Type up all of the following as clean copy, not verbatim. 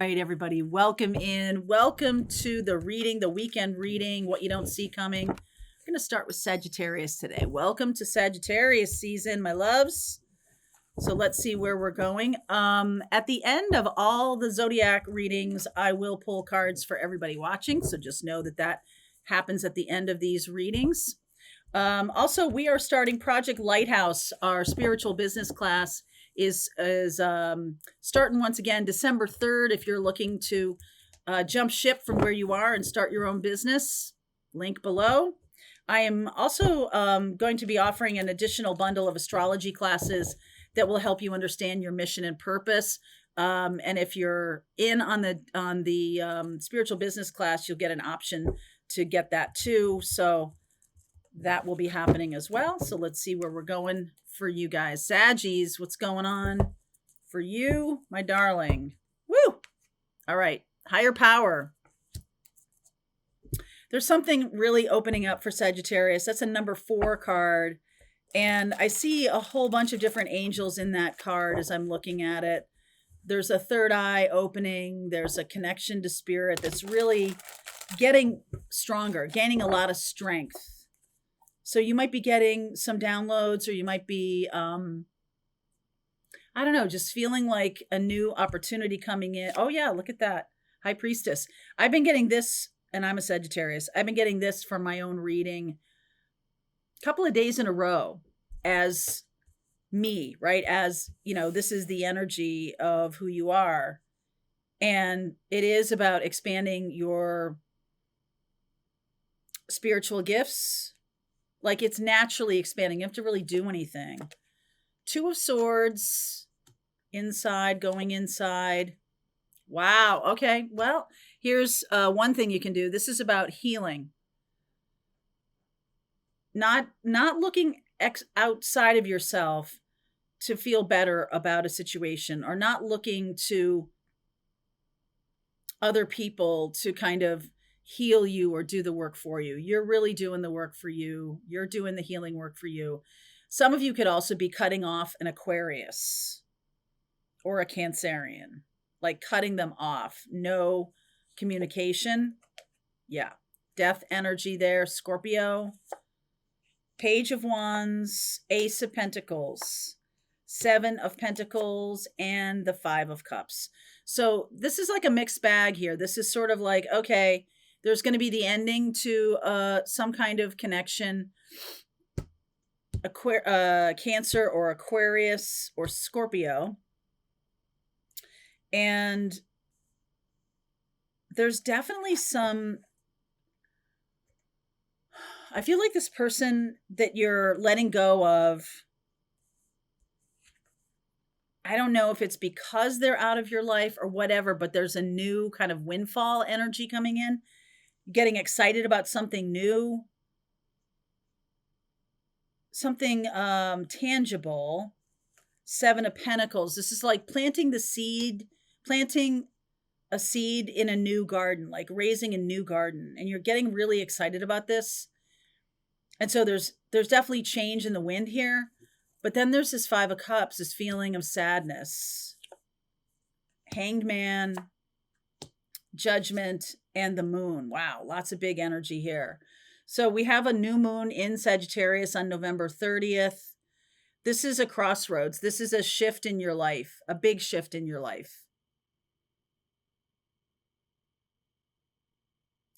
Right, everybody, welcome in. Welcome to the reading, the weekend reading, what you don't see coming. I'm going to start with Sagittarius today. Welcome to Sagittarius season, my loves. So let's see where we're going. At the end of all the zodiac readings, I will pull cards for everybody watching. So just know that that happens at the end of these readings. Also, we are starting Project Lighthouse, our spiritual business class is starting once again December 3rd. If you're looking to jump ship from where you are and start your own business, link below. I am also going to be offering an additional bundle of astrology classes that will help you understand your mission and purpose. And if you're in on the spiritual business class, you'll get an option to get that too. So that will be happening as well. So let's see where we're going for you guys. Saggies, what's going on for you, my darling? Woo! All right, higher power. There's something really opening up for Sagittarius. That's a number 4 card. And I see a whole bunch of different angels in that card as I'm looking at it. There's a third eye opening. There's a connection to spirit that's really getting stronger, gaining a lot of strength. So you might be getting some downloads, or you might be, I don't know, just feeling like a new opportunity coming in. Oh yeah, look at that. High Priestess. I've been getting this, and I'm a Sagittarius. I've been getting this from my own reading a couple of days in a row as me, right? As, you know, this is the energy of who you are. And it is about expanding your spiritual gifts. Like, it's naturally expanding. You have to really do anything. 2 of Swords, inside, going inside. Wow. Okay. Well, here's one thing you can do. This is about healing. Not looking outside of yourself to feel better about a situation, or not looking to other people to kind of heal you or do the work for you. You're really doing the work for you. You're doing the healing work for you. Some of you could also be cutting off an Aquarius or a Cancerian, like cutting them off. No communication. Yeah. Death energy there. Scorpio. Page of Wands, Ace of Pentacles, 7 of Pentacles, and the 5 of Cups. So this is like a mixed bag here. This is sort of like, okay, there's going to be the ending to some kind of connection. Cancer or Aquarius or Scorpio. And there's definitely some, I feel like this person that you're letting go of, I don't know if it's because they're out of your life or whatever, but there's a new kind of windfall energy coming in. Getting excited about something new, something tangible. 7 of Pentacles. This is like planting a seed in a new garden, like raising a new garden, and you're getting really excited about this. And so there's definitely change in the wind here, but then there's this 5 of Cups, this feeling of sadness. Hanged Man, Judgment, and the Moon. Wow, lots of big energy here. So we have a new moon in Sagittarius on November 30th. This is a crossroads. This is a shift in your life, a big shift in your life.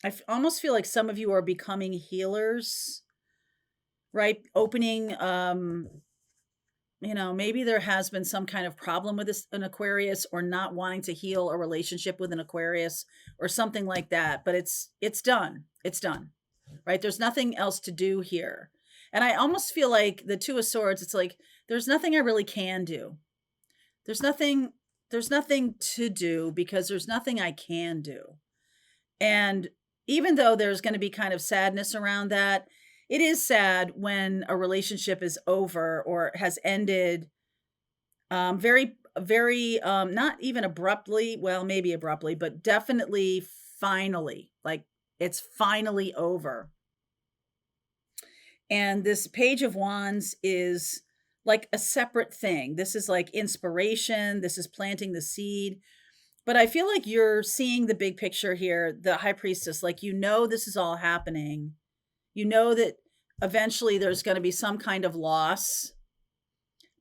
I almost feel like some of you are becoming healers, right? Opening, maybe there has been some kind of problem with an Aquarius, or not wanting to heal a relationship with an Aquarius or something like that. But it's done. It's done, right? There's nothing else to do here. And I almost feel like the 2 of Swords, it's like, there's nothing I really can do. There's nothing to do because there's nothing I can do. And even though there's going to be kind of sadness around that, it is sad when a relationship is over or has ended very, very, not even abruptly, well, maybe abruptly, but definitely finally, like it's finally over. And this Page of Wands is like a separate thing. This is like inspiration. This is planting the seed. But I feel like you're seeing the big picture here, the high priestess, like, this is all happening. You know that eventually there's going to be some kind of loss,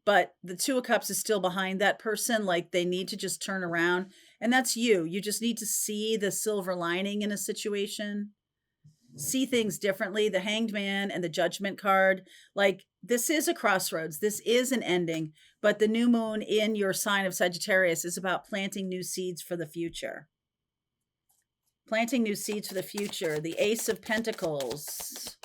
but the Two of Cups is still behind that person. Like, they need to just turn around, and that's you. You just need to see the silver lining in a situation, see things differently. The Hanged Man and the Judgment card, like, this is a crossroads. This is an ending, but the new moon in your sign of Sagittarius is about planting new seeds for the future. Planting new seeds for the future. The Ace of Pentacles,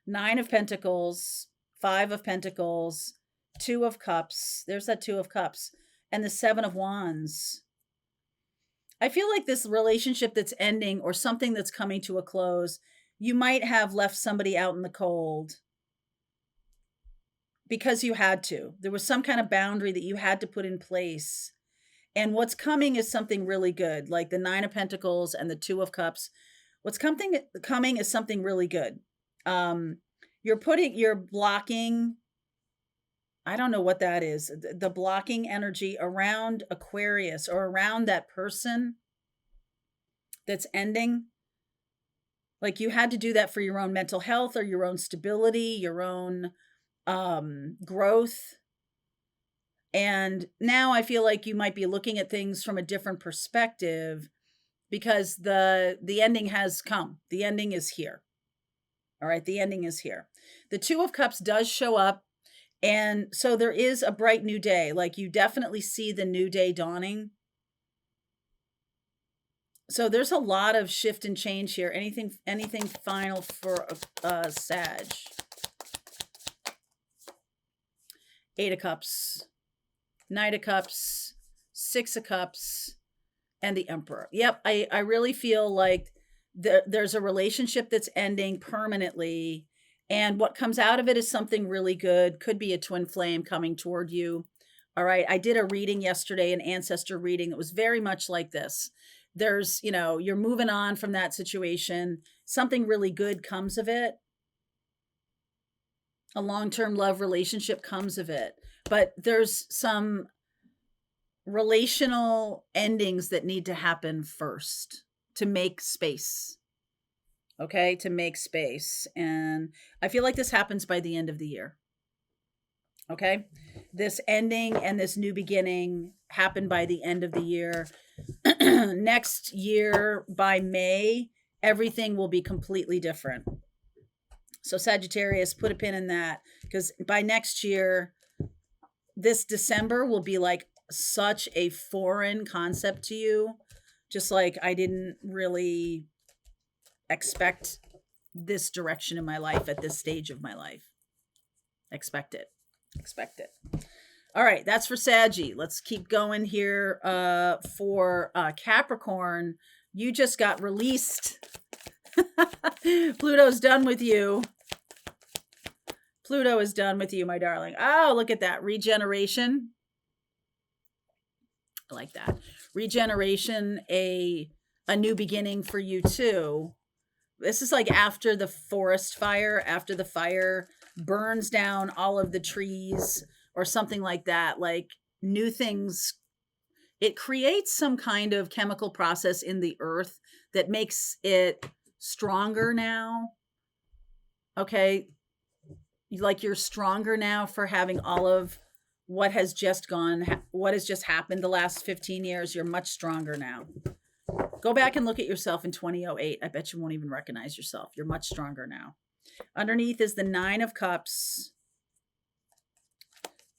Nine of Pentacles, Five of Pentacles, Two of Cups. There's that Two of Cups, and the Seven of Wands. I feel like this relationship that's ending, or something that's coming to a close, you might have left somebody out in the cold because you had to. There was some kind of boundary that you had to put in place. And what's coming is something really good, like the Nine of Pentacles and the Two of Cups. What's coming is something really good. You're blocking, I don't know what that is, the blocking energy around Aquarius, or around that person that's ending. Like, you had to do that for your own mental health, or your own stability, your own growth. And now I feel like you might be looking at things from a different perspective, because the ending has come. The ending is here. All right, the ending is here. The Two of Cups does show up, and so there is a bright new day. Like, you definitely see the new day dawning. So there's a lot of shift and change here. Anything final for Sag? Eight of Cups, Knight of Cups, Six of Cups, and the Emperor. Yep, I really feel like there's a relationship that's ending permanently, and what comes out of it is something really good. Could be a twin flame coming toward you. All right, I did a reading yesterday, an ancestor reading, that was very much like this. There's, you're moving on from that situation. Something really good comes of it. A long-term love relationship comes of it. But there's some relational endings that need to happen first to make space. Okay, to make space. And I feel like this happens by the end of the year. Okay, this ending and this new beginning happen by the end of the year. Next year, by May, everything will be completely different. So Sagittarius, put a pin in that, because by next year, this December will be like such a foreign concept to you. Just like, I didn't really expect this direction in my life at this stage of my life. Expect it. All right, that's for Saggy. Let's keep going here. For Capricorn, you just got released. Pluto's done with you. Pluto is done with you, my darling. Oh, look at that. Regeneration. I like that. Regeneration, a new beginning for you too. This is like after the forest fire, after the fire burns down all of the trees or something like that, like new things. It creates some kind of chemical process in the earth that makes it stronger now. Okay. Like, you're stronger now for having all of what has just happened the last 15 years. You're much stronger now. Go back and look at yourself in 2008. I bet you won't even recognize yourself. You're much stronger now. Underneath is the Nine of Cups,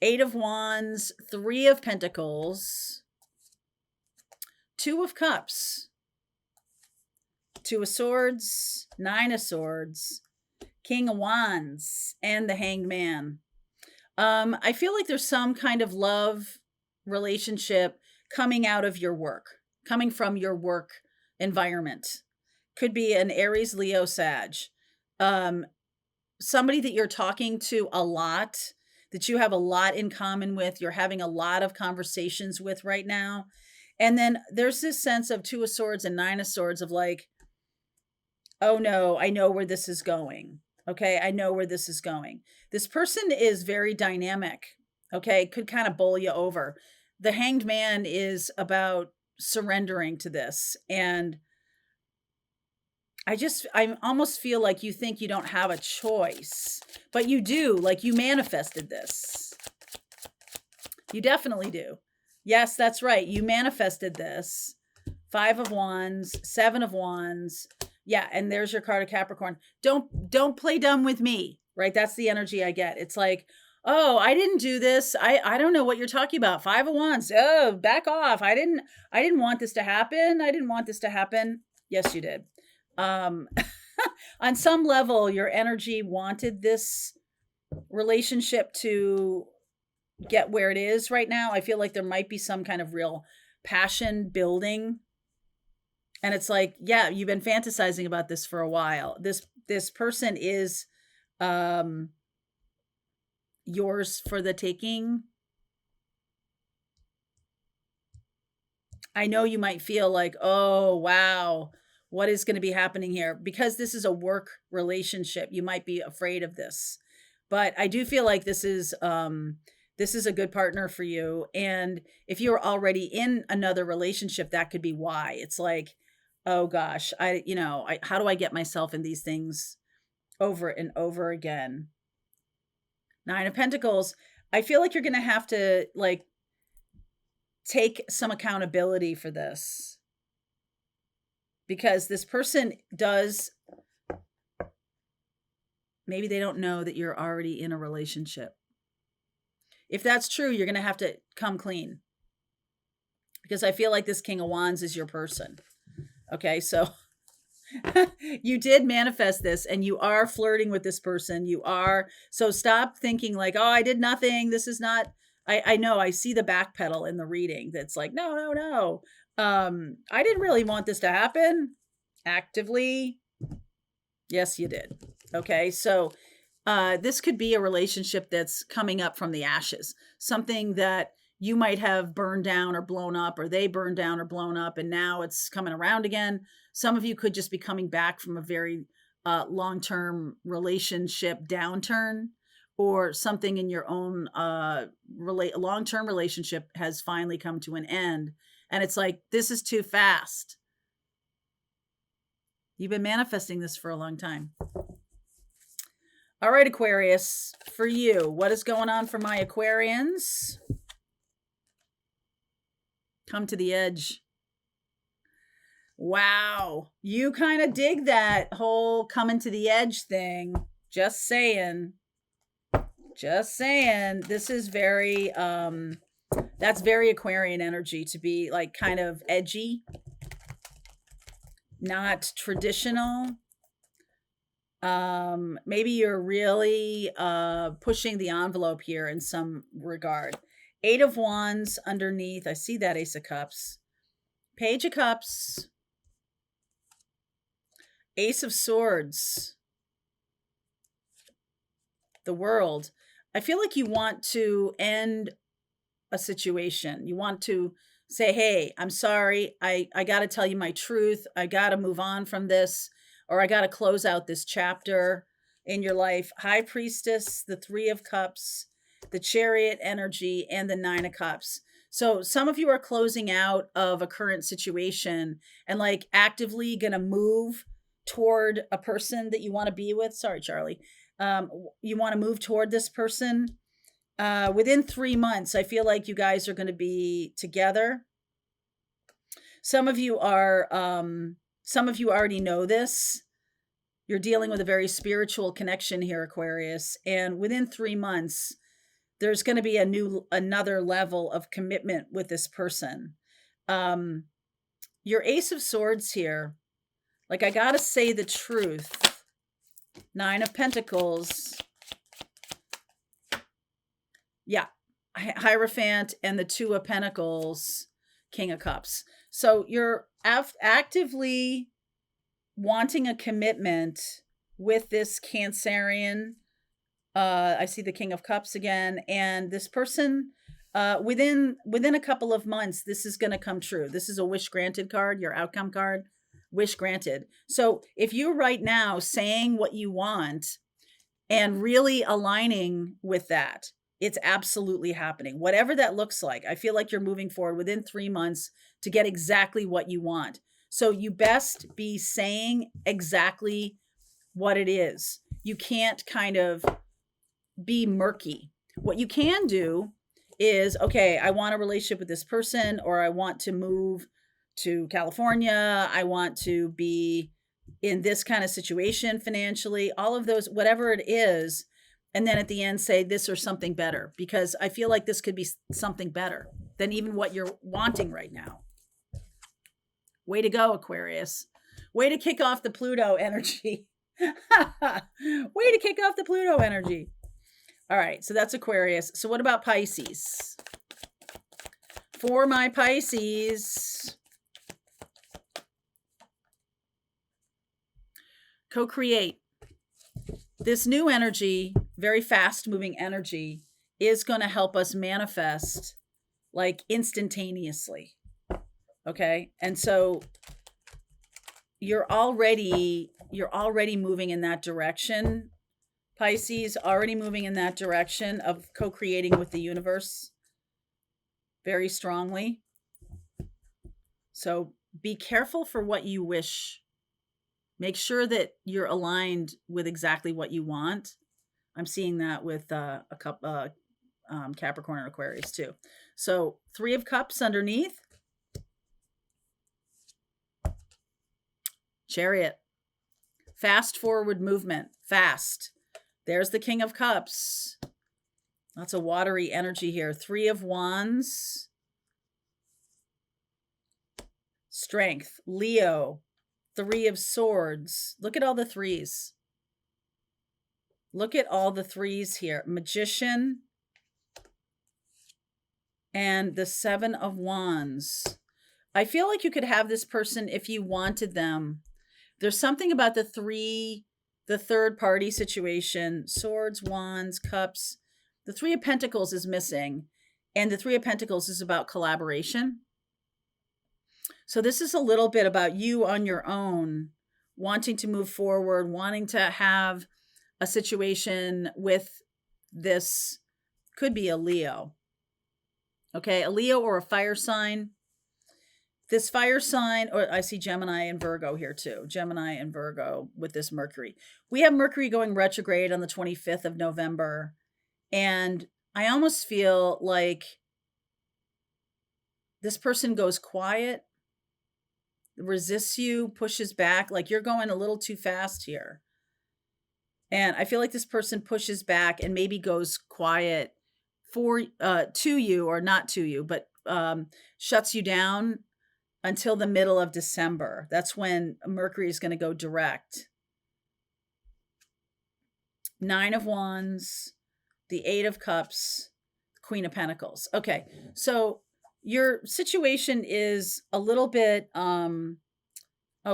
Eight of Wands, Three of Pentacles, Two of Cups, Two of Swords, Nine of Swords, King of Wands, and the Hanged Man. I feel like there's some kind of love relationship coming out of your work, coming from your work environment. Could be an Aries, Leo, Sag. Somebody that you're talking to a lot, that you have a lot in common with, you're having a lot of conversations with right now. And then there's this sense of Two of Swords and Nine of Swords of like, oh no, I know where this is going. Okay, I know where this is going. This person is very dynamic. Okay. Could kind of bowl you over. The Hanged Man is about surrendering to this. And I almost feel like you think you don't have a choice, but you do. Like, you manifested this. You definitely do. Yes, that's right. You manifested this. 5 of Wands, 7 of Wands. Yeah, and there's your card of Capricorn. Don't play dumb with me, right? That's the energy I get. It's like, oh, I didn't do this. I don't know what you're talking about. 5 of Wands. Oh, back off. I didn't want this to happen. I didn't want this to happen. Yes, you did. On some level, your energy wanted this relationship to get where it is right now. I feel like there might be some kind of real passion building. And it's like, yeah, you've been fantasizing about this for a while. This person is yours for the taking. I know you might feel like, oh, wow, what is going to be happening here? Because this is a work relationship, you might be afraid of this. But I do feel like this is a good partner for you. And if you're already in another relationship, that could be why. It's like, oh gosh, how do I get myself in these things over and over again? 9 of Pentacles. I feel like you're going to have to like take some accountability for this, because this person does, maybe they don't know that you're already in a relationship. If that's true, you're going to have to come clean, because I feel like this King of Wands is your person. Okay, so you did manifest this, and you are flirting with this person. So stop thinking like, oh, I did nothing. This is not, I know, I see the backpedal in the reading. That's like, no. I didn't really want this to happen. Actively. Yes, you did. Okay, so this could be a relationship that's coming up from the ashes. Something that you might have burned down or blown up, or they burned down or blown up, and now it's coming around again. Some of you could just be coming back from a very long-term relationship downturn, or something in your own long-term relationship has finally come to an end. And it's like, this is too fast. You've been manifesting this for a long time. All right, Aquarius, for you, what is going on for my Aquarians? Come to the edge. Wow. You kind of dig that whole coming to the edge thing. Just saying. This is very, that's very Aquarian energy, to be like kind of edgy, not traditional. Maybe you're really pushing the envelope here in some regard. 8 of Wands underneath. I see that Ace of Cups. Page of Cups. Ace of Swords. The World. I feel like you want to end a situation. You want to say, hey, I'm sorry. I got to tell you my truth. I got to move on from this, or I got to close out this chapter in your life. High Priestess, the 3 of Cups, the Chariot energy, and the 9 of Cups. So some of you are closing out of a current situation and like actively going to move toward a person that you want to be with. Sorry, Charlie. You want to move toward this person within 3 months. I feel like you guys are going to be together. Some of you already know this. You're dealing with a very spiritual connection here, Aquarius. And within 3 months, there's going to be another level of commitment with this person. Your Ace of Swords here, like, I got to say the truth. 9 of Pentacles. Yeah. Hierophant and the 2 of Pentacles, King of Cups. So you're actively wanting a commitment with this Cancerian. I see the King of Cups again, and this person, within a couple of months, this is going to come true. This is a wish granted card, your outcome card, wish granted. So if you're right now saying what you want and really aligning with that, It's absolutely happening. Whatever that looks like, I feel like you're moving forward within 3 months to get exactly what you want. So you best be saying exactly what it is. You can't kind of be murky. What you can do is, okay, I want a relationship with this person, or I want to move to California. I want to be in this kind of situation financially, all of those, whatever it is. And then at the end say this or something better, because I feel like this could be something better than even what you're wanting right now. Way to go, Aquarius. Way to kick off the Pluto energy. Way to kick off the Pluto energy. All right, so that's Aquarius. So what about Pisces? For my Pisces, co-create. This new energy, very fast moving energy, is going to help us manifest like instantaneously. Okay. And so you're already moving in that direction. Pisces, already moving in that direction of co-creating with the universe very strongly. So be careful for what you wish. Make sure that you're aligned with exactly what you want. I'm seeing that with a couple Capricorn and Aquarius too. So 3 of Cups underneath. Chariot. Fast forward movement. Fast. There's the King of Cups. Lots of watery energy here. 3 of Wands. Strength. Leo. 3 of Swords. Look at all the 3s. Look at all the 3s here. Magician. And the 7 of Wands. I feel like you could have this person if you wanted them. There's something about the third party situation. Swords, Wands, Cups. The 3 of Pentacles is missing. And the 3 of Pentacles is about collaboration. So this is a little bit about you on your own, wanting to move forward, wanting to have a situation with this, could be a Leo. Okay, a Leo or a fire sign. This fire sign, or I see Gemini and Virgo here too. Gemini and Virgo with this Mercury. We have Mercury going retrograde on the 25th of November. And I almost feel like this person goes quiet, resists you, pushes back, like you're going a little too fast here. And I feel like this person pushes back and maybe goes quiet to you, or not to you, but shuts you down until the middle of December. That's when Mercury is going to go direct. 9 of Wands, the 8 of Cups, Queen of Pentacles. Okay, so your situation is a little bit, oh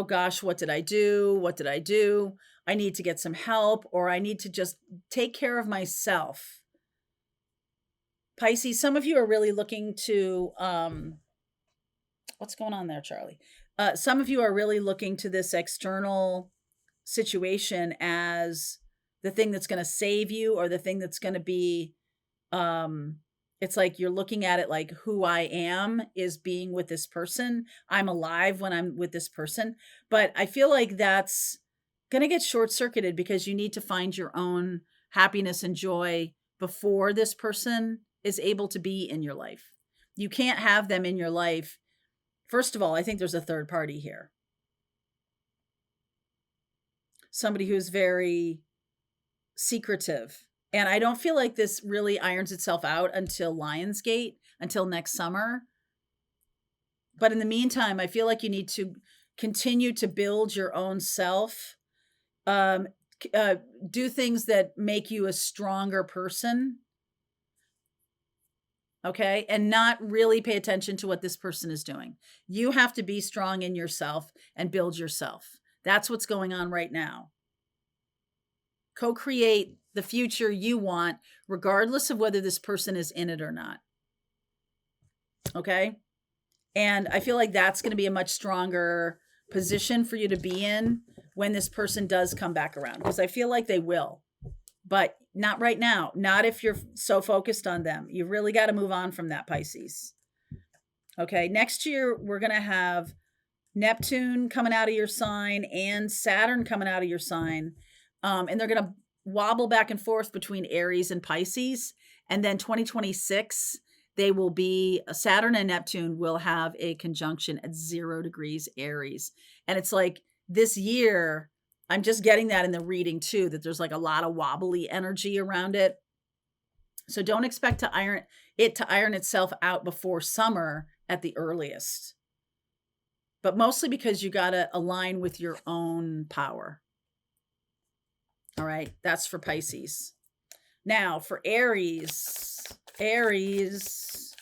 gosh, what did I do? What did I do? I need to get some help, or I need to just take care of myself. Pisces, some of you are really looking to, what's going on there, Charlie? Some of you are really looking to this external situation as the thing that's going to save you, or the thing that's going to be, it's like you're looking at it like who I am is being with this person. I'm alive when I'm with this person. But I feel like that's going to get short-circuited, because you need to find your own happiness and joy before this person is able to be in your life. You can't have them in your life. First of all, I think there's a third party here. Somebody who's very secretive. And I don't feel like this really irons itself out until Lionsgate, until next summer. But in the meantime, I feel like you need to continue to build your own self, do things that make you a stronger person. Okay. And not really pay attention to what this person is doing. You have to be strong in yourself and build yourself. That's what's going on right now. Co-create the future you want, regardless of whether this person is in it or not. Okay. And I feel like that's going to be a much stronger position for you to be in when this person does come back around, because I feel like they will. but not right now. Not if you're so focused on them. You really got to move on from that, Pisces. Okay, next year we're going to have Neptune coming out of your sign and Saturn coming out of your sign. And they're going to wobble back and forth between Aries and Pisces. And then 2026, they will be, Saturn and Neptune will have a conjunction at 0 degrees Aries. And it's like this year, I'm just getting that in the reading too, that there's like a lot of wobbly energy around it. So don't expect to iron itself out before summer at the earliest. But mostly because you got to align with your own power. All right, that's for Pisces. Now for Aries. Aries.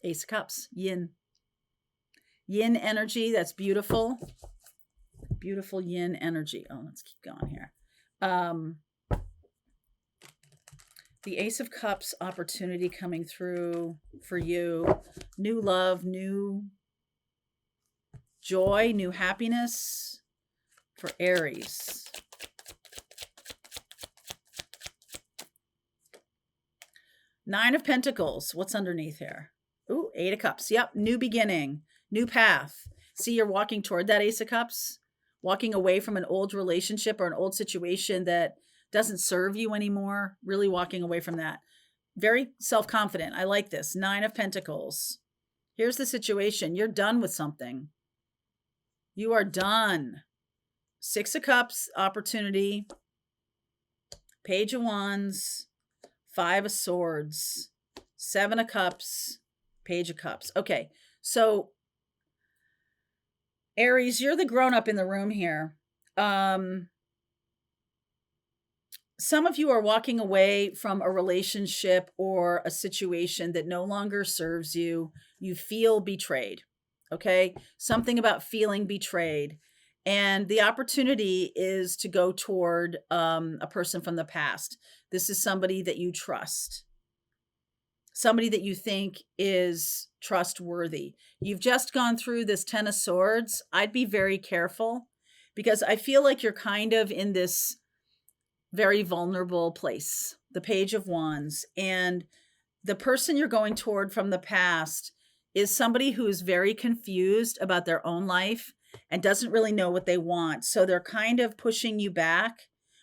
Ace of Cups, yin. Yin energy, that's beautiful. Beautiful yin energy. Oh, let's keep going here. The Ace of Cups opportunity coming through for you. New love, new joy, new happiness for Aries. Nine of Pentacles. What's underneath here? Ooh, Eight of Cups. Yep, new beginning, new path. See, you're walking toward that Ace of Cups, walking away from an old relationship or an old situation that doesn't serve you anymore, really walking away from that. Very self-confident. I like this. Nine of Pentacles. Here's the situation. You're done with something. You are done. Six of Cups, opportunity. Page of Wands. Five of Swords. Seven of Cups. Page of Cups. Okay, so Aries, you're the grown-up in the room here. Some of you are walking away from a relationship or a situation that no longer serves you. You feel betrayed, okay? Something about feeling betrayed. And the opportunity is to go toward a person from the past. This is somebody that you trust. Somebody that you think is trustworthy. You've just gone through this Ten of Swords. I'd be very careful because I feel like you're kind of in this very vulnerable place, the Page of Wands. And the person you're going toward from the past is somebody who is very confused about their own life and doesn't really know what they want. So they're kind of pushing you back,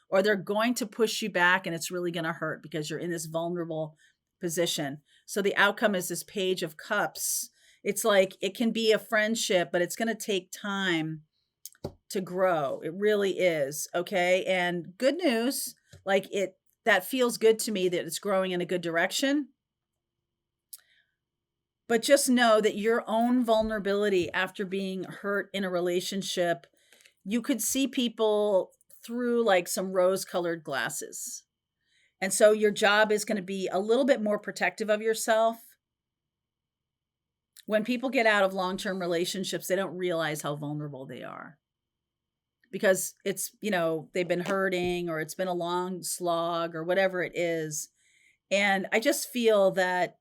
or they're going to push you back, and it's really going to hurt because you're in this vulnerable position. So the outcome is this Page of Cups. It's like it can be a friendship, but it's going to take time to grow. It really is. Okay. And good news, like that feels good to me that it's growing in a good direction. But just know that your own vulnerability after being hurt in a relationship, you could see people through like some rose-colored glasses. And so your job is going to be a little bit more protective of yourself. When people get out of long-term relationships, they don't realize how vulnerable they are. Because it's, they've been hurting, or it's been a long slog, or whatever it is. And I just feel that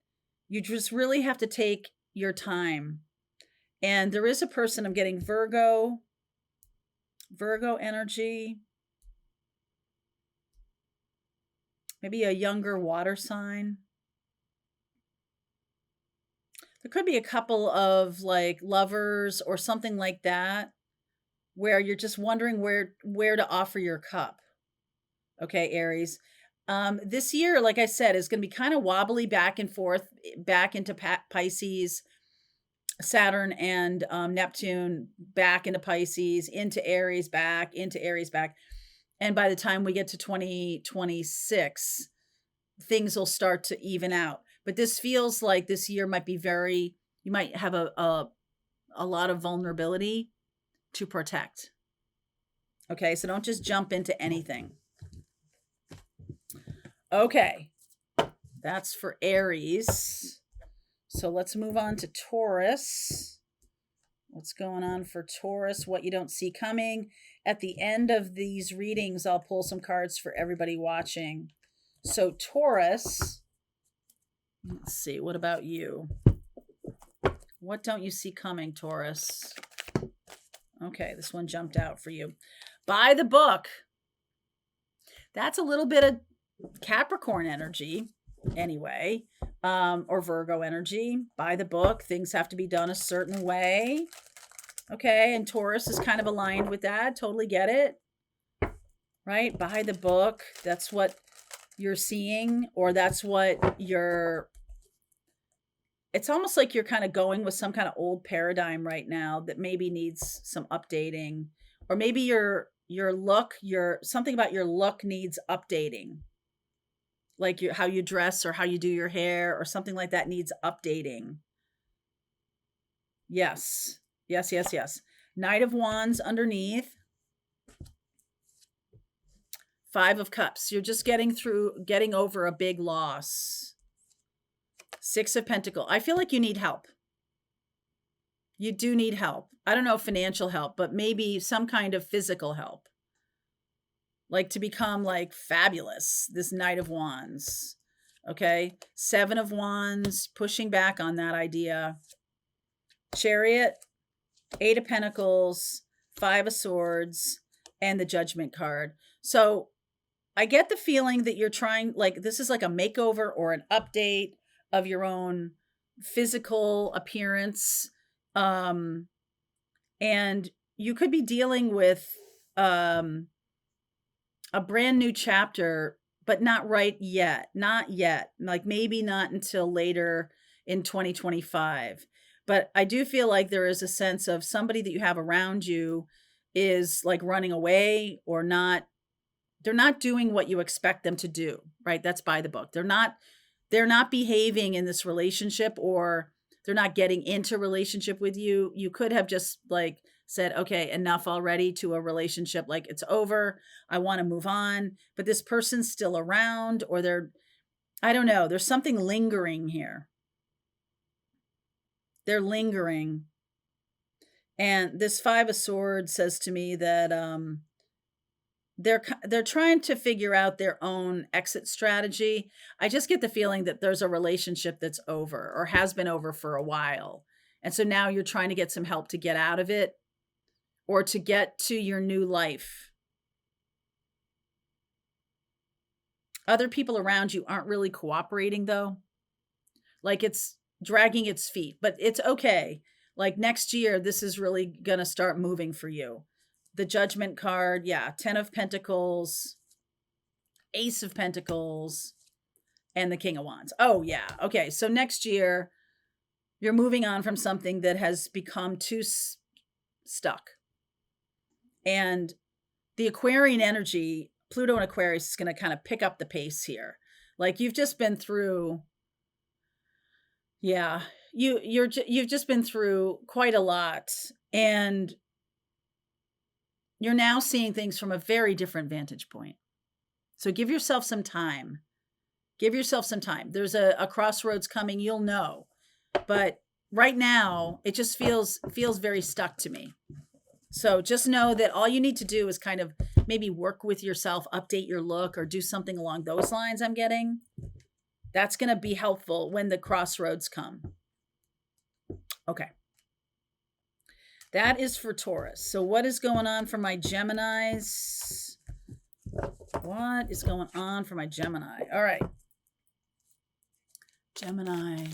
you just really have to take your time. And there is a person, I'm getting Virgo energy. Maybe a younger water sign. There could be a couple of like lovers or something like that, where you're just wondering where to offer your cup. Okay, Aries. This year, like I said, is going to be kind of wobbly back and forth, back into Pisces, Saturn and Neptune, back into Pisces, into Aries, back, into Aries, back. And by the time we get to 2026, things will start to even out. But this feels like this year might be you might have a lot of vulnerability to protect. Okay, so don't just jump into anything. Okay, that's for Aries. So let's move on to Taurus. What's going on for Taurus? What you don't see coming. At the end of these readings, I'll pull some cards for everybody watching. So Taurus, let's see, what about you? What don't you see coming, Taurus? Okay, this one jumped out for you. By the book. That's a little bit of Capricorn energy anyway, or Virgo energy. By the book, things have to be done a certain way. Okay, and Taurus is kind of aligned with that. Totally get it. Right? By the book, that's what you're seeing, or that's what you're, it's almost like you're kind of going with some kind of old paradigm right now that maybe needs some updating, or maybe your look, something about your look needs updating, like how you dress or how you do your hair or something like that needs updating. Yes. Knight of Wands underneath. 5 of Cups. You're just getting over a big loss. 6 of Pentacles. I feel like you need help. You do need help. I don't know, financial help, but maybe some kind of physical help. Like to become like fabulous, this Knight of Wands. Okay. 7 of Wands, pushing back on that idea. Chariot, 8 of Pentacles, 5 of Swords, and the Judgment card. So I get the feeling that you're trying, like this is like a makeover or an update of your own physical appearance. And you could be dealing with a brand new chapter, but not right yet. Not yet. Like maybe not until later in 2025. But I do feel like there is a sense of somebody that you have around you is like running away or not. They're not doing what you expect them to do, right? That's by the book. They're not behaving in this relationship, or they're not getting into relationship with you. You could have just like said, okay, enough already to a relationship. Like it's over. I want to move on, but this person's still around, or I don't know. There's something lingering here. They're lingering. And this 5 of Swords says to me that, they're trying to figure out their own exit strategy. I just get the feeling that there's a relationship that's over or has been over for a while. And so now you're trying to get some help to get out of it or to get to your new life. Other people around you aren't really cooperating though. Like it's dragging its feet, but it's okay. Like next year, this is really going to start moving for you. The Judgment card, yeah, 10 of Pentacles, Ace of Pentacles, and the King of Wands. Oh, yeah. Okay, so next year, you're moving on from something that has become too stuck. And the Aquarian energy, Pluto and Aquarius is going to kind of pick up the pace here. Like you've just been through, yeah, you've just been through quite a lot. And you're now seeing things from a very different vantage point. So give yourself some time. Give yourself some time. There's a crossroads coming, you'll know. But right now, it just feels very stuck to me. So just know that all you need to do is kind of maybe work with yourself, update your look, or do something along those lines I'm getting. That's going to be helpful when the crossroads come. Okay. That is for Taurus. So what is going on for my Geminis? What is going on for my Gemini? All right. Gemini.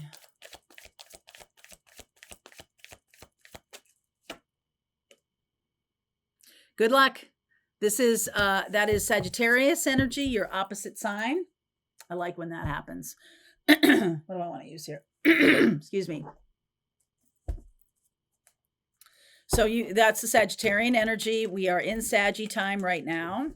Good luck. That is Sagittarius energy, your opposite sign. I like when that happens. What do I want to use here? Excuse me. So that's the Sagittarian energy. We are in Saggy time right now.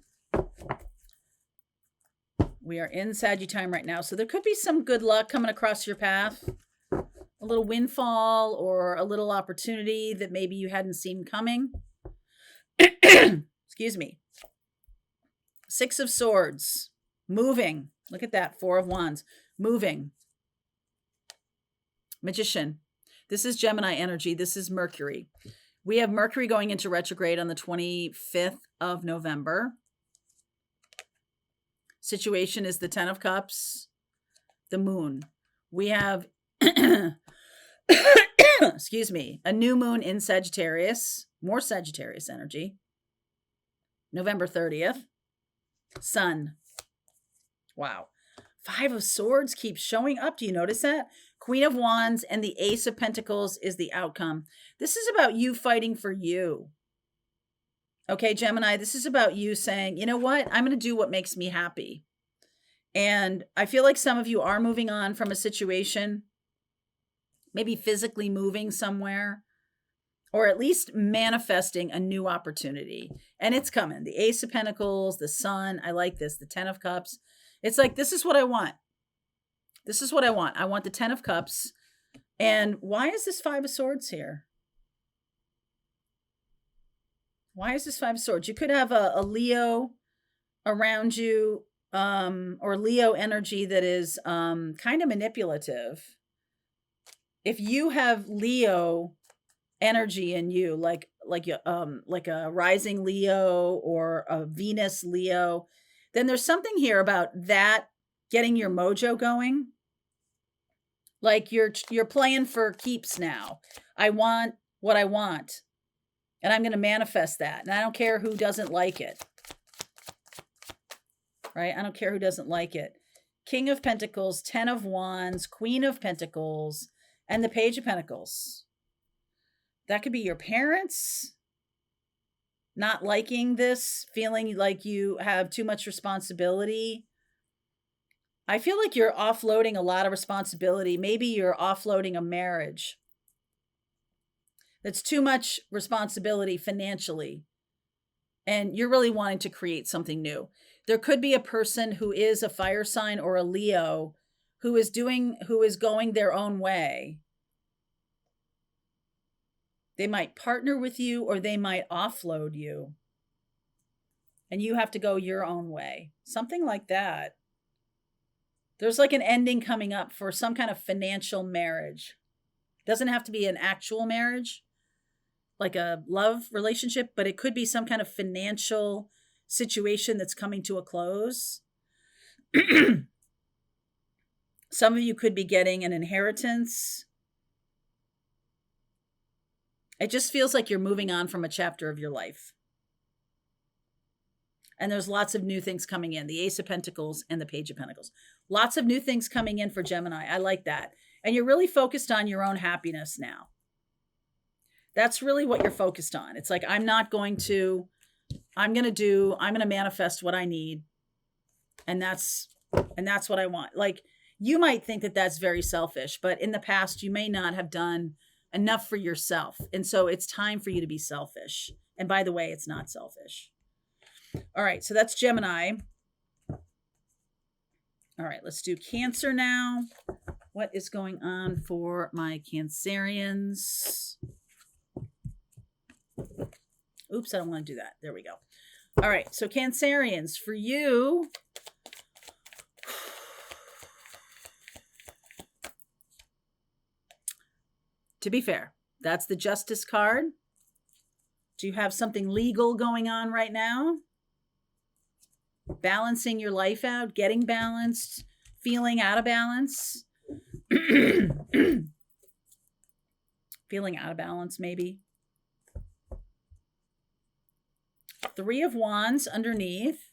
So there could be some good luck coming across your path. A little windfall or a little opportunity that maybe you hadn't seen coming. Excuse me. 6 of Swords. Moving. Look at that. 4 of Wands. Moving. Magician. This is Gemini energy. This is Mercury. We have Mercury going into retrograde on the 25th of November. Situation is the 10 of Cups, the Moon. We have, excuse me, a new moon in Sagittarius, more Sagittarius energy. November 30th. Sun. Wow. Five of Swords keeps showing up. Do you notice that? Queen of Wands and the Ace of Pentacles is the outcome. This is about you fighting for you. Okay, Gemini, this is about you saying, you know what? I'm going to do what makes me happy. And I feel like some of you are moving on from a situation, maybe physically moving somewhere, or at least manifesting a new opportunity. And it's coming. The Ace of Pentacles, the Sun. I like this. The Ten of Cups. It's like, this is what I want. This is what I want. I want the Ten of Cups. And why is this Five of Swords here? Why is this Five of Swords? You could have a Leo around you, or Leo energy that is kind of manipulative. If you have Leo energy in you, like a rising Leo or a Venus Leo, then there's something here about that getting your mojo going. Like you're playing for keeps now. I want what I want, and I'm going to manifest that. And I don't care who doesn't like it. Right? I don't care who doesn't like it. King of Pentacles, Ten of Wands, Queen of Pentacles, and the Page of Pentacles. That could be your parents not liking this, feeling like you have too much responsibility. I feel like you're offloading a lot of responsibility. Maybe you're offloading a marriage. That's too much responsibility financially. And you're really wanting to create something new. There could be a person who is a fire sign or a Leo who is going their own way. They might partner with you or they might offload you. And you have to go your own way. Something like that. There's like an ending coming up for some kind of financial marriage. Doesn't have to be an actual marriage, like a love relationship, but it could be some kind of financial situation that's coming to a close. Some of you could be getting an inheritance. It just feels like you're moving on from a chapter of your life. And there's lots of new things coming in. The Ace of Pentacles and the Page of Pentacles. Lots of new things coming in for Gemini. I like that. And you're really focused on your own happiness now. That's really what you're focused on. It's like, I'm going to manifest what I need. And that's what I want. Like, you might think that that's very selfish, but in the past, you may not have done enough for yourself. And so it's time for you to be selfish. And by the way, it's not selfish. All right. So that's Gemini. All right. Let's do Cancer now. What is going on for my Cancerians? Oops, I don't want to do that. There we go. All right. So Cancerians, for you, to be fair, that's the Justice card. Do you have something legal going on right now? Balancing your life out, getting balanced, feeling out of balance. Feeling out of balance, maybe. Three of Wands underneath.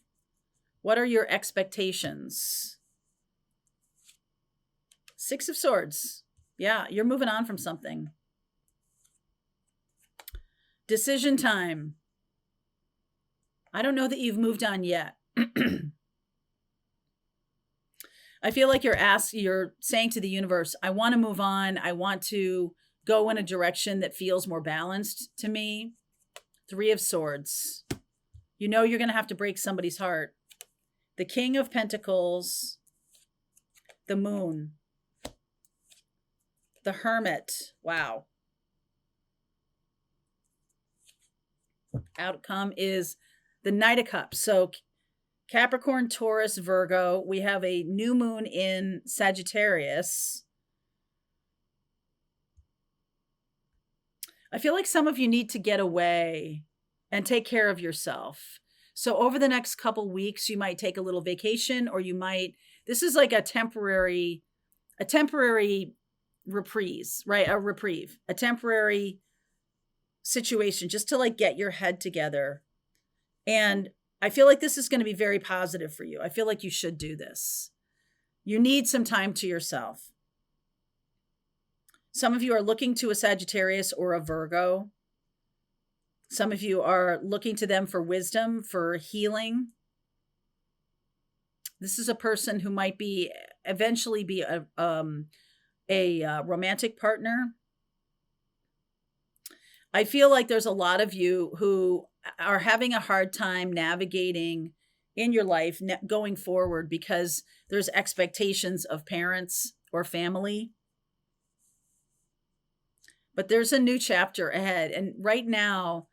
What are your expectations? Six of Swords. Yeah, you're moving on from something. Decision time. I don't know that you've moved on yet. I feel like you're saying to the universe, I want to move on. I want to go in a direction that feels more balanced to me. Three of Swords. You know you're going to have to break somebody's heart. The King of Pentacles. The Moon. The Hermit. Wow. Outcome is the Knight of Cups. So Capricorn, Taurus, Virgo. We have a new moon in Sagittarius. I feel like some of you need to get away and take care of yourself. So over the next couple weeks, you might take a little vacation, or you might, this is like a temporary reprise, right? A reprieve, a temporary situation just to like get your head together And I feel like this is going to be very positive for you. I feel like you should do this. You need some time to yourself. Some of you are looking to a Sagittarius or a Virgo. Some of you are looking to them for wisdom, for healing. This is a person who might be eventually be a romantic partner. I feel like there's a lot of you who are having a hard time navigating in your life going forward because there's expectations of parents or family. But there's a new chapter ahead. And right now,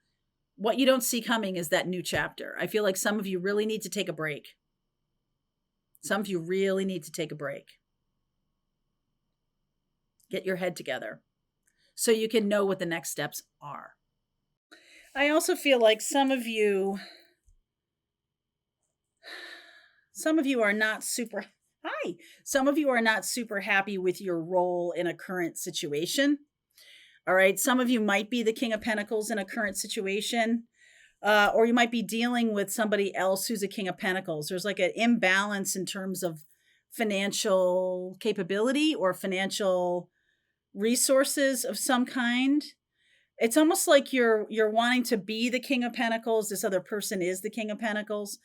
what you don't see coming is that new chapter. I feel like some of you really need to take a break. Some of you really need to take a break. Get your head together so you can know what the next steps are. I also feel like some of you are not super happy with your role in a current situation. All right. Some of you might be the King of Pentacles in a current situation, or you might be dealing with somebody else who's a King of Pentacles. There's like an imbalance in terms of financial capability or financial resources of some kind. It's almost like you're wanting to be the King of Pentacles. This other person is the King of Pentacles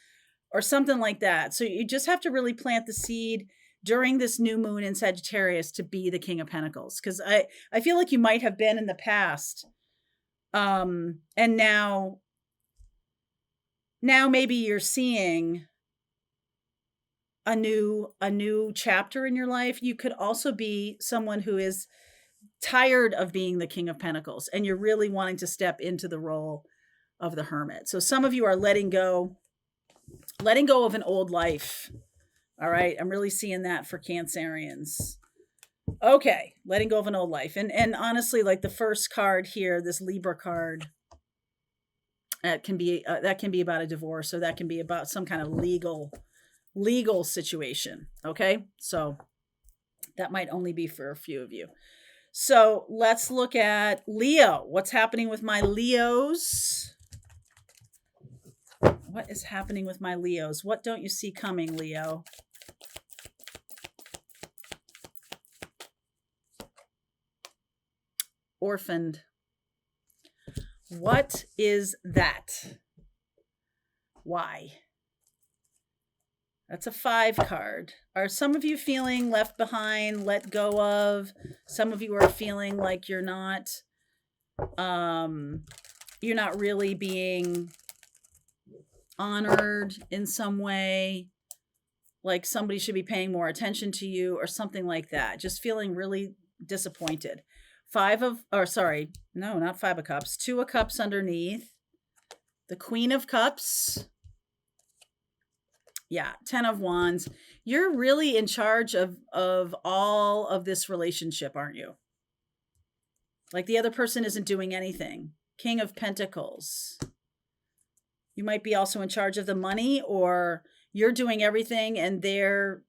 or something like that. So you just have to really plant the seed during this new moon in Sagittarius to be the King of Pentacles. Because I feel like you might have been in the past. And now maybe you're seeing a new chapter in your life. You could also be someone who is tired of being the King of Pentacles and you're really wanting to step into the role of the Hermit. So some of you are letting go of an old life. All right. I'm really seeing that for Cancerians. Okay. Letting go of an old life. And honestly, like the first card here, this Libra card, that can be about a divorce, or that can be about some kind of legal situation. Okay. So that might only be for a few of you. So let's look at Leo. What's happening with my Leos? What is happening with my Leos? What don't you see coming, Leo? Orphaned. What is that? Why? That's a 5 card. Are some of you feeling left behind, let go of? Some of you are feeling like you're not really being honored in some way, like somebody should be paying more attention to you or something like that. Just feeling really disappointed. 5 of Cups. 2 of Cups underneath. The Queen of Cups. Yeah, 10 of Wands. You're really in charge of all of this relationship, aren't you? Like the other person isn't doing anything. King of Pentacles. You might be also in charge of the money, or you're doing everything and they're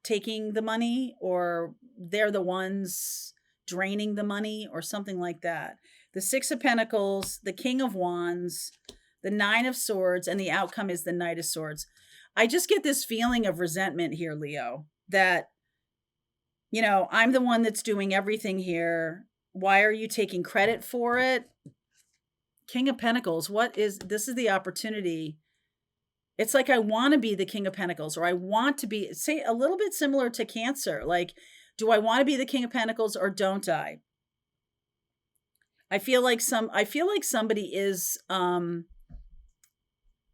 taking the money, or they're the ones draining the money or something like that. The 6 of Pentacles, the King of Wands, the 9 of Swords, and the outcome is the Knight of Swords. I just get this feeling of resentment here, Leo, that, I'm the one that's doing everything here. Why are you taking credit for it? King of Pentacles, this is the opportunity. It's like I want to be the King of Pentacles, or I want to be, say, a little bit similar to Cancer. Like, do I want to be the King of Pentacles or don't I? I feel like somebody is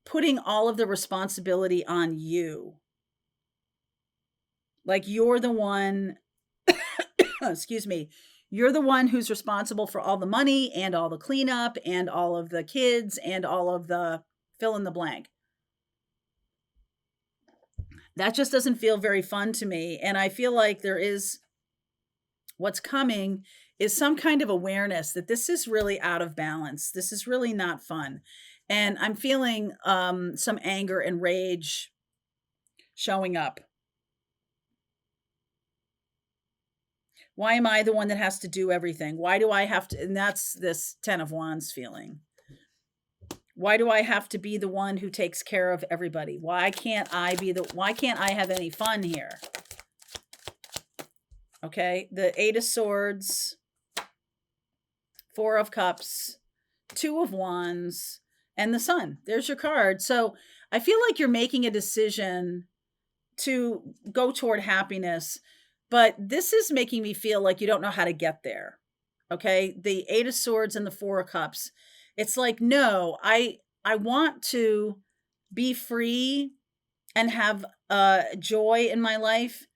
putting all of the responsibility on you. Like you're the one, excuse me, you're the one who's responsible for all the money and all the cleanup and all of the kids and all of the fill in the blank. That just doesn't feel very fun to me. And I feel like what's coming is some kind of awareness that this is really out of balance. This is really not fun. And I'm feeling some anger and rage showing up. Why am I the one that has to do everything? Why do I have to? And that's this 10 of Wands feeling. Why do I have to be the one who takes care of everybody? Why can't I have any fun here? Okay, the 8 of Swords, 4 of Cups, 2 of Wands, and the Sun. There's your card. So I feel like you're making a decision to go toward happiness, but this is making me feel like you don't know how to get there. Okay, the 8 of Swords and the 4 of Cups. It's like, no, I want to be free and have joy in my life,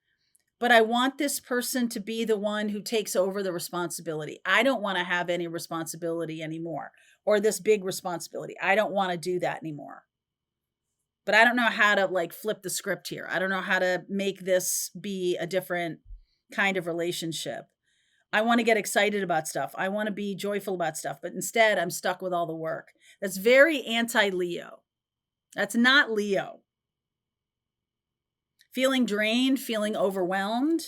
but I want this person to be the one who takes over the responsibility. I don't want to have any responsibility anymore, or this big responsibility. I don't want to do that anymore. But I don't know how to like flip the script here. I don't know how to make this be a different kind of relationship. I want to get excited about stuff. I want to be joyful about stuff, but instead I'm stuck with all the work. That's very anti-Leo. That's not Leo. Feeling drained, feeling overwhelmed.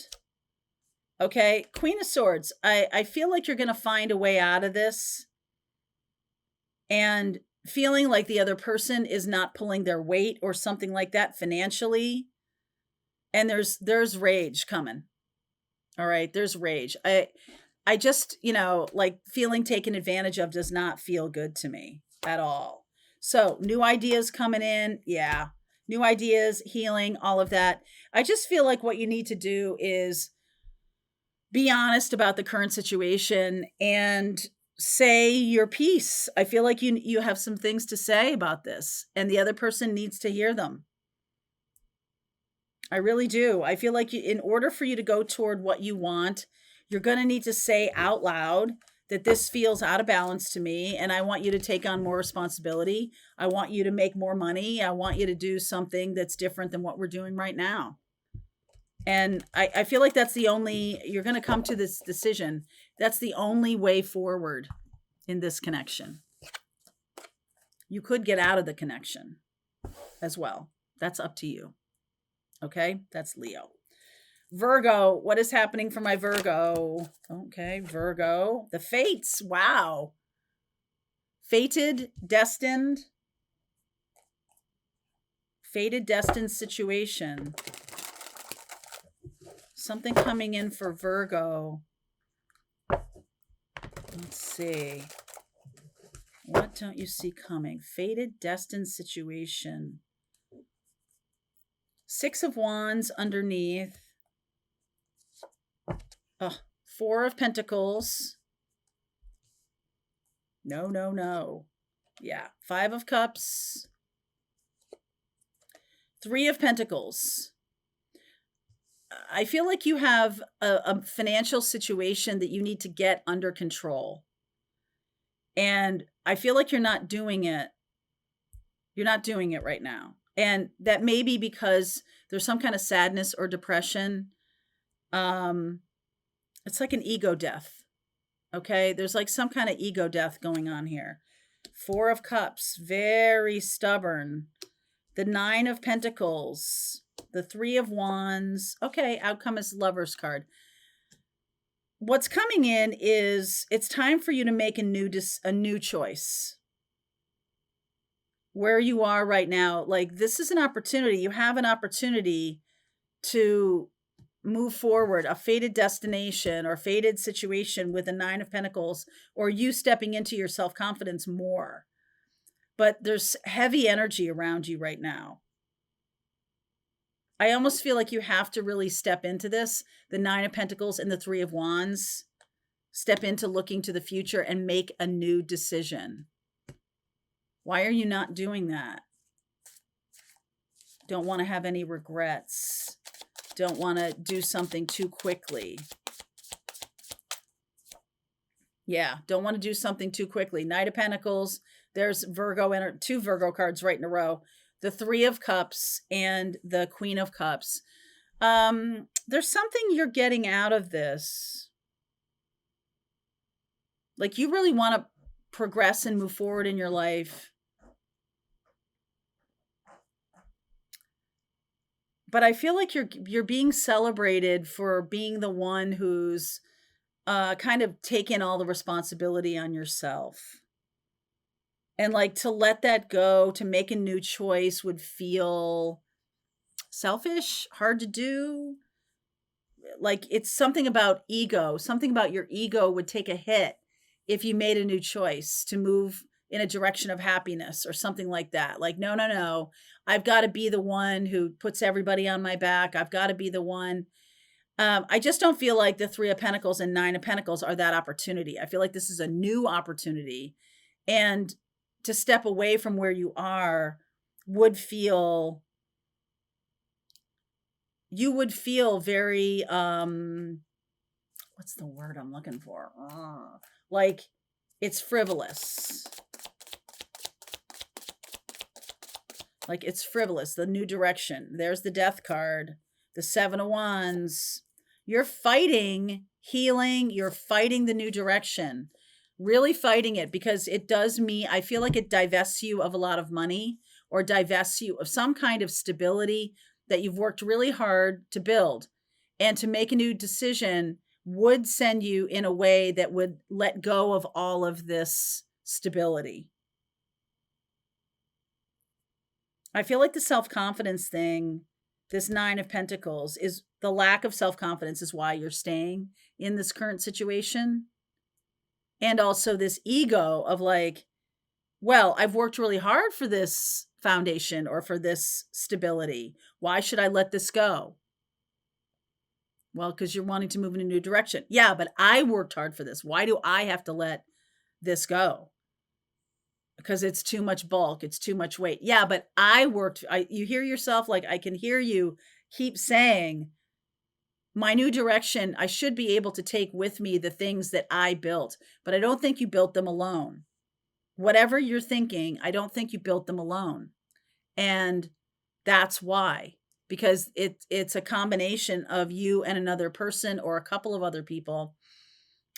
Okay, Queen of Swords. I feel like you're going to find a way out of this. And feeling like the other person is not pulling their weight or something like that financially. And there's rage coming. All right, there's rage. I just, like feeling taken advantage of does not feel good to me at all. So new ideas coming in. Yeah. New ideas, healing, all of that. I just feel like what you need to do is be honest about the current situation and say your piece. I feel like you have some things to say about this, and the other person needs to hear them. I really do. I feel like in order for you to go toward what you want, you're going to need to say out loud that this feels out of balance to me, and I want you to take on more responsibility. I want you to make more money. I want you to do something that's different than what we're doing right now. And I feel like that's you're going to come to this decision. That's the only way forward in this connection. You could get out of the connection as well. That's up to you. Okay, that's Leo. Virgo, what is happening for my Virgo? Okay, Virgo. The fates, wow. Fated, destined situation. Something coming in for Virgo. Let's see. What don't you see coming? Fated, destined situation. 6 of Wands underneath. 4 of Pentacles. No. Yeah. 5 of Cups. 3 of Pentacles. I feel like you have a financial situation that you need to get under control. And I feel like you're not doing it. You're not doing it right now. And that may be because there's some kind of sadness or depression. It's like an ego death. Okay. There's like some kind of ego death going on here. 4 of Cups, very stubborn. The 9 of Pentacles, the 3 of Wands. Okay. Outcome is Lover's card. What's coming in is it's time for you to make a new choice. Where you are right now, like this is an opportunity. You have an opportunity to move forward, a fated destination or fated situation with a 9 of Pentacles, or you stepping into your self-confidence more. But there's heavy energy around you right now. I almost feel like you have to really step into this, the 9 of Pentacles and the 3 of Wands, step into looking to the future and make a new decision. Why are you not doing that? Don't want to have any regrets. Don't want to do something too quickly. Yeah, don't want to do something too quickly. Knight of Pentacles. There's Virgo and 2 Virgo cards right in a row. The 3 of Cups and the Queen of Cups. There's something you're getting out of this. Like you really want to progress and move forward in your life. But I feel like you're being celebrated for being the one who's kind of taken all the responsibility on yourself. And like to let that go, to make a new choice would feel selfish, hard to do. Like it's something about ego, something about your ego would take a hit if you made a new choice to move in a direction of happiness or something like that. Like, no, no, no. I've got to be the one who puts everybody on my back. I've got to be the one. I just don't feel like the Three of Pentacles and Nine of Pentacles are that opportunity. I feel like this is a new opportunity. And to step away from where you are would feel, you would feel very, what's the word I'm looking for? Like it's frivolous. Like it's frivolous, the new direction. There's the Death card, the Seven of Wands. You're fighting healing. You're fighting the new direction, really fighting it, because it does me. I feel like it divests you of a lot of money or divests you of some kind of stability that you've worked really hard to build. And to make a new decision would send you in a way that would let go of all of this stability. I feel like the self-confidence thing, this Nine of Pentacles, is the lack of self-confidence is why you're staying in this current situation. And also this ego of like, well, I've worked really hard for this foundation or for this stability. Why should I let this go? Well, because you're wanting to move in a new direction. Yeah, but I worked hard for this. Why do I have to let this go? Because it's too much bulk. It's too much weight. Yeah, but I worked. You hear yourself, like I can hear you keep saying, my new direction, I should be able to take with me the things that I built, but I don't think you built them alone. Whatever you're thinking, I don't think you built them alone. And that's why, because it's a combination of you and another person or a couple of other people,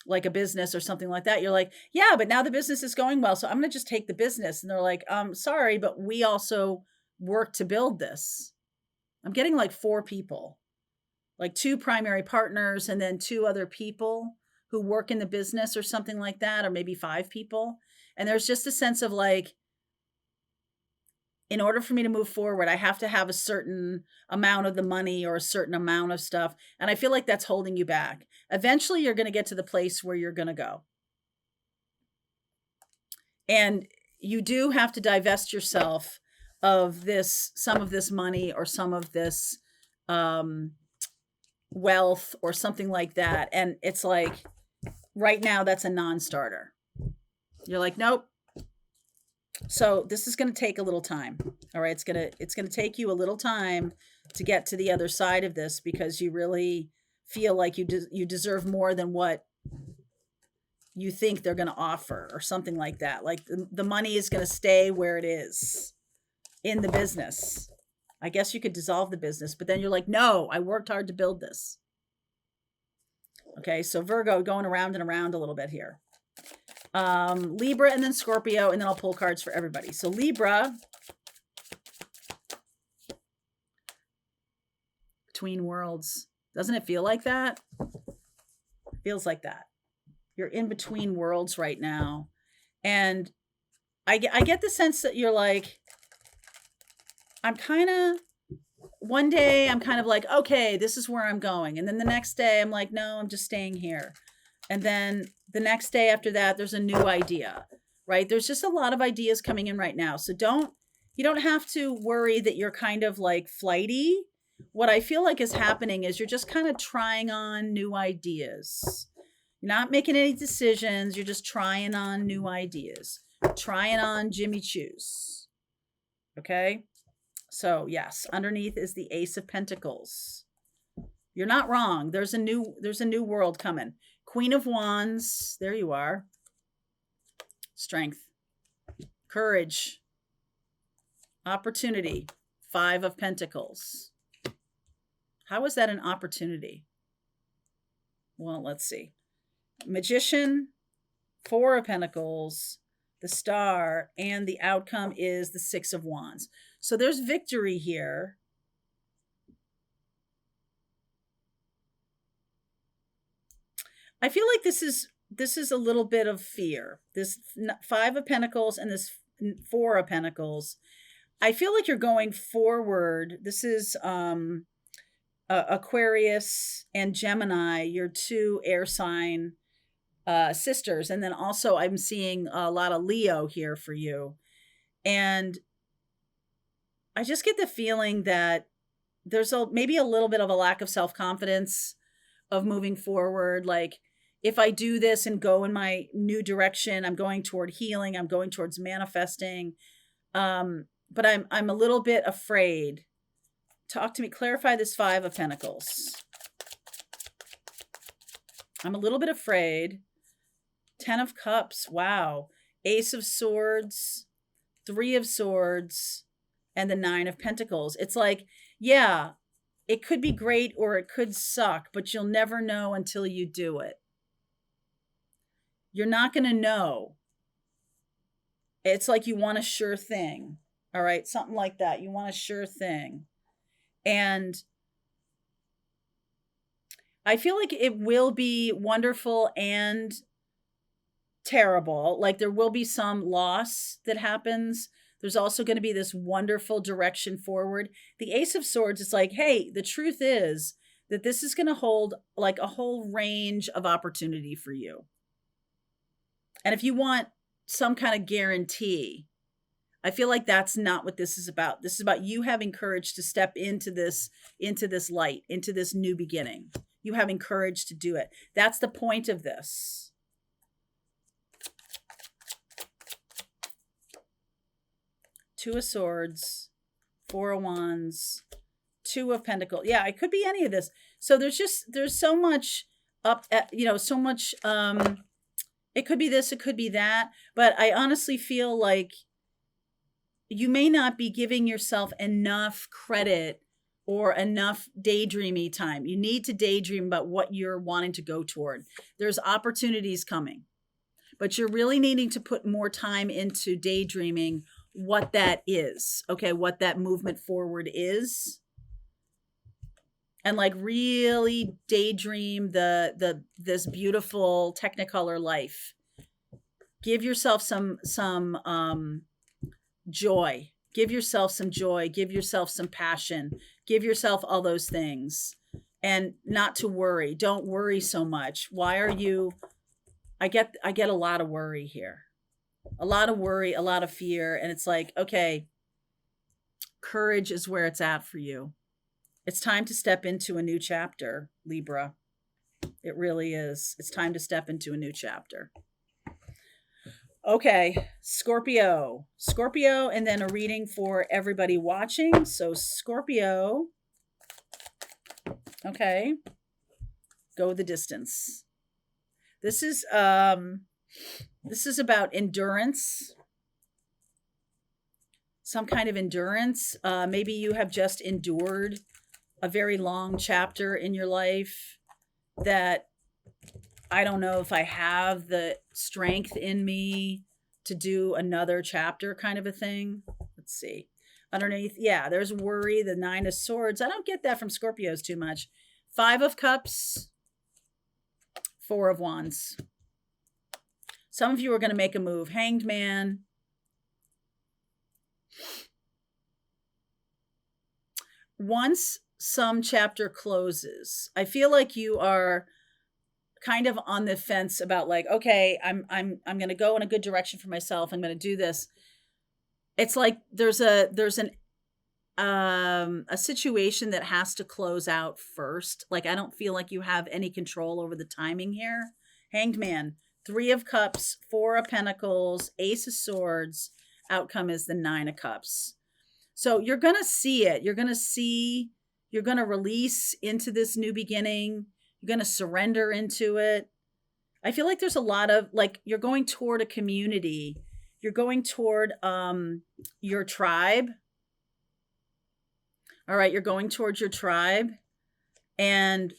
like a business or something like that. You're like, yeah, but now the business is going well, so I'm going to just take the business. And they're like, sorry, but we also worked to build this. I'm getting like 4 people, like 2 primary partners and then 2 other people who work in the business or something like that, or maybe 5 people. And there's just a sense of like, in order for me to move forward, I have to have a certain amount of the money or a certain amount of stuff. And I feel like that's holding you back. Eventually, you're going to get to the place where you're going to go. And you do have to divest yourself of this, some of this money or some of this wealth or something like that. And it's like, right now, that's a non-starter. You're like, nope. So this is going to take a little time. All right. It's going to take you a little time to get to the other side of this, because you really feel like you deserve more than what you think they're going to offer or something like that. Like the money is going to stay where it is in the business. I guess you could dissolve the business, but then you're like, no, I worked hard to build this. Okay. So Virgo, going around and around a little bit here. Libra and then Scorpio, and then I'll pull cards for everybody. So Libra, between worlds. Doesn't it feel like that? It feels like that. You're in between worlds right now. And I get the sense that you're like, one day I'm kind of like, okay, this is where I'm going. And then the next day I'm like, no, I'm just staying here. And then the next day after that, there's a new idea, right? There's just a lot of ideas coming in right now. So you don't have to worry that you're kind of like flighty. What I feel like is happening is you're just kind of trying on new ideas. You're not making any decisions. You're just trying on new ideas, trying on Jimmy Choos. Okay. So yes, underneath is the Ace of Pentacles. You're not wrong. There's a new world coming. Queen of Wands, there you are. Strength, courage, opportunity, 5 of Pentacles. How is that an opportunity? Well, let's see. Magician, 4 of Pentacles, the Star, and the outcome is the 6 of Wands. So there's victory here. I feel like this is a little bit of fear. This 5 of Pentacles and this Four of Pentacles. I feel like you're going forward. This is Aquarius and Gemini, your two air sign sisters. And then also I'm seeing a lot of Leo here for you. And I just get the feeling that there's maybe a little bit of a lack of self-confidence of moving forward. Like, if I do this and go in my new direction, I'm going toward healing, I'm going towards manifesting. But I'm a little bit afraid. Talk to me, clarify this Five of Pentacles. I'm a little bit afraid. Ten of Cups, wow. Ace of Swords, Three of Swords, and the Nine of Pentacles. It's like, yeah, it could be great or it could suck, but you'll never know until you do it. You're not going to know. It's like you want a sure thing. All right. Something like that. You want a sure thing. And I feel like it will be wonderful and terrible. Like, there will be some loss that happens. There's also going to be this wonderful direction forward. The Ace of Swords is like, hey, the truth is that this is going to hold like a whole range of opportunity for you. And if you want some kind of guarantee, I feel like that's not what this is about. This is about you having courage to step into this light, into this new beginning. You having courage to do it. That's the point of this. Two of Swords, Four of Wands, Two of Pentacles. Yeah, it could be any of this. So there's so much so much, it could be this, it could be that. But I honestly feel like you may not be giving yourself enough credit or enough daydreamy time. You need to daydream about what you're wanting to go toward. There's opportunities coming, but you're really needing to put more time into daydreaming what that is. Okay, what that movement forward is. And like really daydream this beautiful Technicolor life. Give yourself some joy. Give yourself some joy. Give yourself some passion. Give yourself all those things. And not to worry. Don't worry so much. Why are you? I get a lot of worry here. A lot of worry, a lot of fear. And it's like, okay, courage is where it's at for you. It's time to step into a new chapter, Libra. It really is. It's time to step into a new chapter. Okay, Scorpio. Scorpio, and then a reading for everybody watching. So Scorpio. Okay. Go the distance. This is about endurance. Some kind of endurance. Maybe you have just endured a very long chapter in your life that I don't know if I have the strength in me to do another chapter kind of a thing. Let's see. Underneath, yeah, there's worry, the Nine of Swords. I don't get that from Scorpios too much. Five of Cups, Four of Wands. Some of you are going to make a move. Hanged Man. Once some chapter closes, I feel like you are kind of on the fence about like, okay, I'm going to go in a good direction for myself. I'm going to do this. It's like there's a situation that has to close out first. Like, I don't feel like you have any control over the timing here. Hanged Man, Three of Cups, Four of Pentacles, Ace of Swords. Outcome is the Nine of Cups. So you're going to see it. You're going to release into this new beginning. You're going to surrender into it. I feel like there's a lot of, like, you're going toward a community. You're going toward your tribe. All right, you're going towards your tribe. And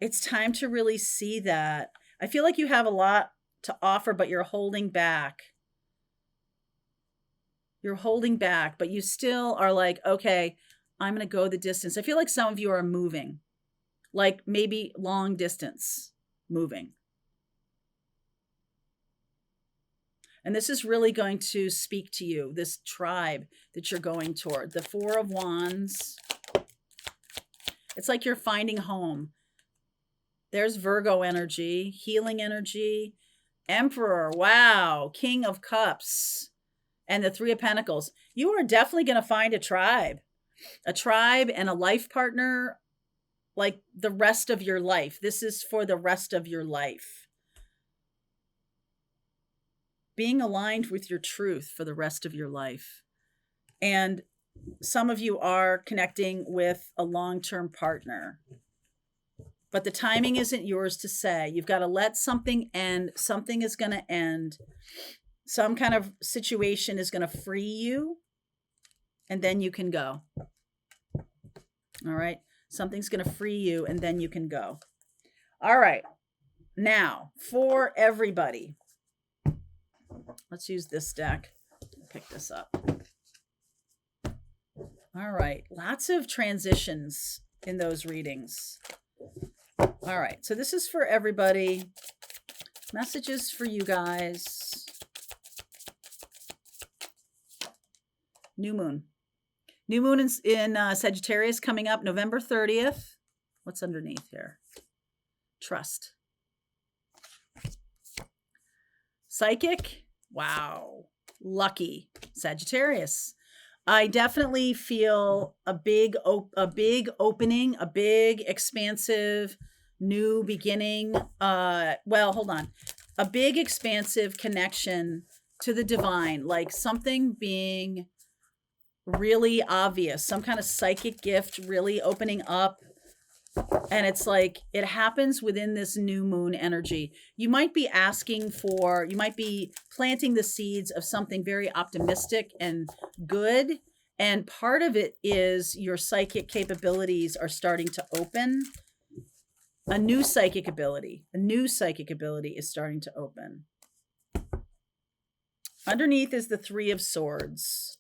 it's time to really see that. I feel like you have a lot to offer, but you're holding back. You're holding back, but you still are like, okay, I'm going to go the distance. I feel like some of you are moving, like maybe long distance moving. And this is really going to speak to you, this tribe that you're going toward. The Four of Wands. It's like you're finding home. There's Virgo energy, healing energy, Emperor, wow, King of Cups, and the Three of Pentacles. You are definitely going to find a tribe and a life partner, like the rest of your life. This is for the rest of your life. Being aligned with your truth for the rest of your life. And some of you are connecting with a long-term partner. But the timing isn't yours to say. You've got to let something end. Something is going to end. Some kind of situation is going to free you. And then you can go. All right. Something's going to free you and then you can go. All right. Now, for everybody. Let's use this deck. Pick this up. All right. Lots of transitions in those readings. All right. So this is for everybody. Messages for you guys. New moon. New moon in Sagittarius coming up November 30th. What's underneath here? Trust. Psychic. Wow. Lucky. Sagittarius. I definitely feel a big opening, a big expansive new beginning. Well, hold on. A big expansive connection to the divine, like something being really obvious, some kind of psychic gift really opening up. And it's like it happens within this new moon energy. You might be you might be planting the seeds of something very optimistic and good. And part of it is your psychic capabilities are starting to open. A new psychic ability is starting to open. Underneath is the Three of Swords.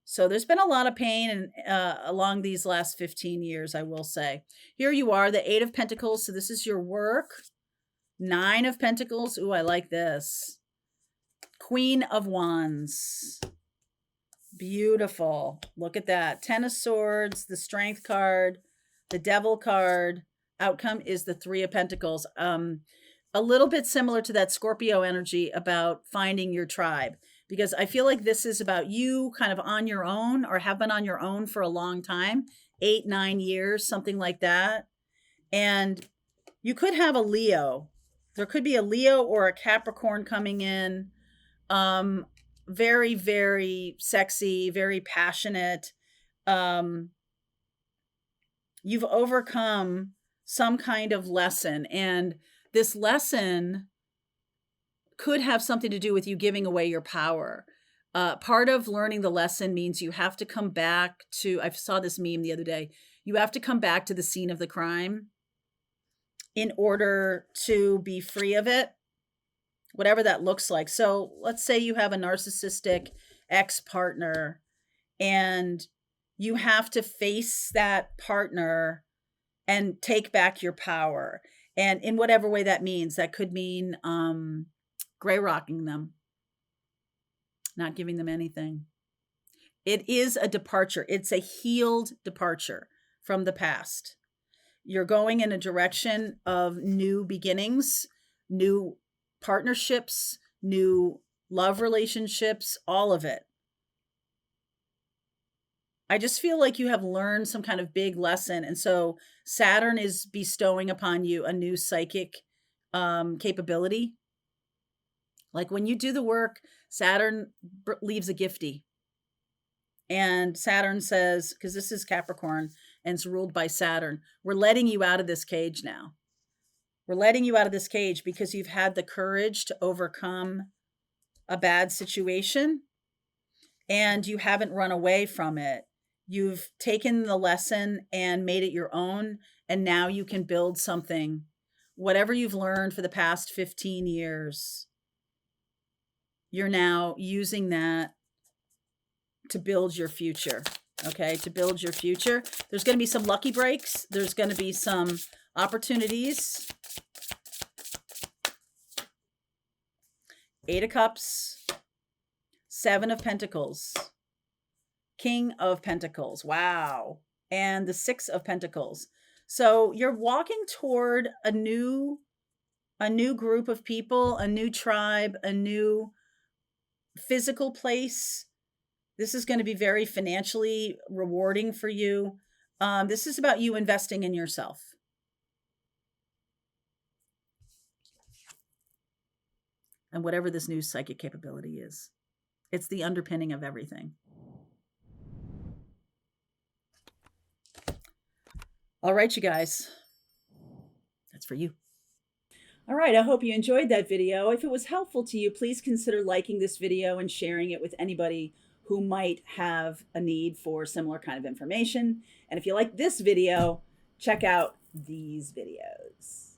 So there's been a lot of pain along these last 15 years, I will say. Here you are, the Eight of Pentacles. So this is your work. Nine of Pentacles. Ooh, I like this. Queen of Wands. Beautiful. Look at that. Ten of Swords, the Strength card, the Devil card. Outcome is the Three of Pentacles. A little bit similar to that Scorpio energy about finding your tribe. Because I feel like this is about you kind of on your own or have been on your own for a long time, 8, 9 years, something like that. And you could have a Leo. There could be a Leo or a Capricorn coming in. Very, very sexy, very passionate. You've overcome some kind of lesson. And this lesson could have something to do with you giving away your power. Part of learning the lesson means you have to come back to, I saw this meme the other day, you have to come back to the scene of the crime in order to be free of it, whatever that looks like. So let's say you have a narcissistic ex-partner and you have to face that partner and take back your power. And in whatever way that means, that could mean gray rocking them, not giving them anything. It is a departure. It's a healed departure from the past. You're going in a direction of new beginnings, new partnerships, new love relationships, all of it. I just feel like you have learned some kind of big lesson. And so Saturn is bestowing upon you a new psychic capability. Like when you do the work, Saturn leaves a gifty. And Saturn says, because this is Capricorn and it's ruled by Saturn, we're letting you out of this cage now. We're letting you out of this cage because you've had the courage to overcome a bad situation and you haven't run away from it. You've taken the lesson and made it your own. And now you can build something, whatever you've learned for the past 15 years. You're now using that to build your future, okay? To build your future. There's going to be some lucky breaks. There's going to be some opportunities. Eight of Cups, Seven of Pentacles, King of Pentacles. Wow. And the Six of Pentacles. So you're walking toward a new group of people, a new tribe, a new physical place. This is going to be very financially rewarding for you. This is about you investing in yourself. And whatever this new psychic capability is, it's the underpinning of everything. All right, you guys, that's for you. All right, I hope you enjoyed that video. If it was helpful to you, please consider liking this video and sharing it with anybody who might have a need for similar kind of information. And if you like this video, check out these videos.